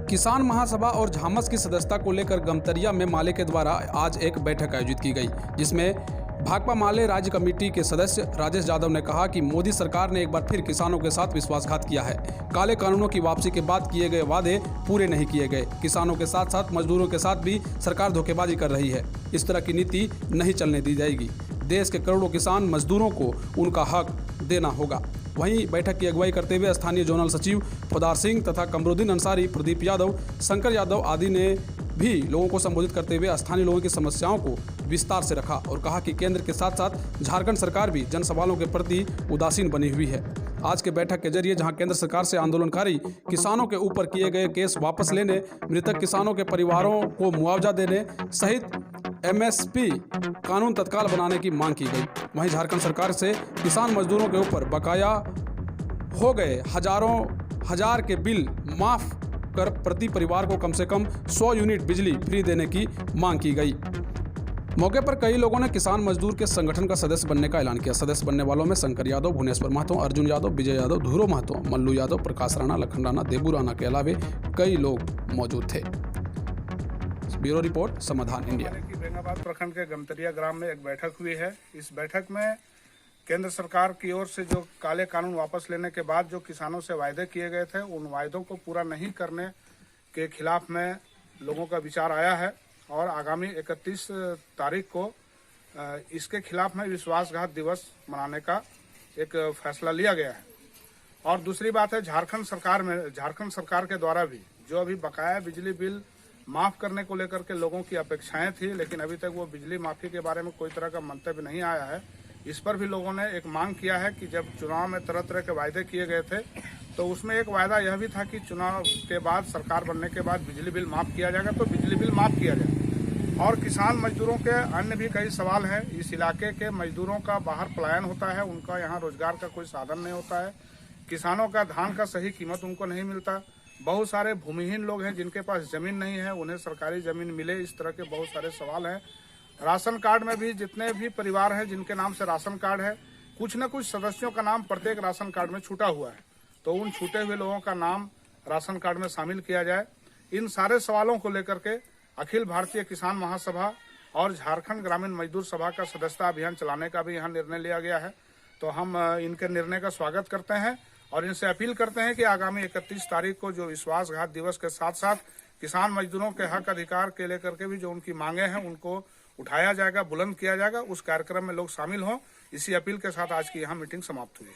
किसान महासभा और झामस की सदस्यता को लेकर गमतरिया में माले के द्वारा आज एक बैठक आयोजित की गई, जिसमें भाकपा माले राज्य कमेटी के सदस्य राजेश यादव ने कहा कि मोदी सरकार ने एक बार फिर किसानों के साथ विश्वासघात किया है। काले कानूनों की वापसी के बाद किए गए वादे पूरे नहीं किए गए। किसानों के साथ साथ मजदूरों के साथ भी सरकार धोखेबाजी कर रही है। इस तरह की नीति नहीं चलने दी जाएगी। देश के करोड़ों किसान मजदूरों को उनका हक देना होगा। वहीं बैठक की अगुवाई करते हुए स्थानीय जोनल सचिव फौदार सिंह तथा कमरुद्दीन अंसारी, प्रदीप यादव, शंकर यादव आदि ने भी लोगों को संबोधित करते हुए स्थानीय लोगों की समस्याओं को विस्तार से रखा और कहा कि केंद्र के साथ साथ झारखंड सरकार भी जन सवालों के प्रति उदासीन बनी हुई है। आज के बैठक के जरिए जहां केंद्र सरकार से आंदोलनकारी किसानों के ऊपर किए गए केस वापस लेने, मृतक किसानों के परिवारों को मुआवजा देने सहित MSP कानून तत्काल बनाने की मांग की गई, वहीं झारखंड सरकार से किसान मजदूरों के ऊपर बकाया हो गए हजार के बिल माफ कर प्रति परिवार को कम से कम 100 यूनिट बिजली फ्री देने की मांग की गई। मौके पर कई लोगों ने किसान मजदूर के संगठन का सदस्य बनने का ऐलान किया। सदस्य बनने वालों में शंकर यादव, भुवनेश्वर महतो, अर्जुन यादव, विजय यादव, धुरो महतो, मल्लू यादव, प्रकाश राणा, लखन राणा, देबू राणा के अलावे कई लोग मौजूद थे। ब्यूरो रिपोर्ट, समाधान इंडिया। बेंगाबाद प्रखंड के गमतरिया ग्राम में एक बैठक हुई है। इस बैठक में केंद्र सरकार की ओर से जो काले कानून वापस लेने के बाद जो किसानों से वायदे किए गए थे, उन वायदों को पूरा नहीं करने के खिलाफ में लोगों का विचार आया है और आगामी 31 तारीख को इसके खिलाफ में विश्वासघात दिवस मनाने का एक फैसला लिया गया है। और दूसरी बात है, झारखंड सरकार के द्वारा भी जो अभी बकाया बिजली बिल माफ करने को लेकर के लोगों की अपेक्षाएं थी, लेकिन अभी तक वो बिजली माफी के बारे में कोई तरह का मंतव्य नहीं आया है। इस पर भी लोगों ने एक मांग किया है कि जब चुनाव में तरह तरह के वायदे किए गए थे, तो उसमें एक वायदा यह भी था कि चुनाव के बाद, सरकार बनने के बाद बिजली बिल माफ किया जाएगा, तो बिजली बिल माफ किया जाए। और किसान मजदूरों के अन्य भी कई सवाल हैं। इस इलाके के मजदूरों का बाहर पलायन होता है, उनका यहाँ रोजगार का कोई साधन नहीं होता है। किसानों का धान का सही कीमत उनको नहीं मिलता। बहुत सारे भूमिहीन लोग हैं जिनके पास जमीन नहीं है, उन्हें सरकारी जमीन मिले। इस तरह के बहुत सारे सवाल हैं। राशन कार्ड में भी जितने भी परिवार हैं जिनके नाम से राशन कार्ड है, कुछ न कुछ सदस्यों का नाम प्रत्येक राशन कार्ड में छूटा हुआ है, तो उन छूटे हुए लोगों का नाम राशन कार्ड में शामिल किया जाए। इन सारे सवालों को लेकर के अखिल भारतीय किसान महासभा और झारखंड ग्रामीण मजदूर सभा का सदस्यता अभियान चलाने का भी यहाँ निर्णय लिया गया है। तो हम इनके निर्णय का स्वागत करते हैं और इनसे अपील करते हैं कि आगामी 31 तारीख को जो विश्वासघात दिवस के साथ साथ किसान मजदूरों के हक अधिकार के लेकर के भी जो उनकी मांगे हैं उनको उठाया जाएगा, बुलंद किया जाएगा। उस कार्यक्रम में लोग शामिल हों। इसी अपील के साथ आज की यहाँ मीटिंग समाप्त हुई है।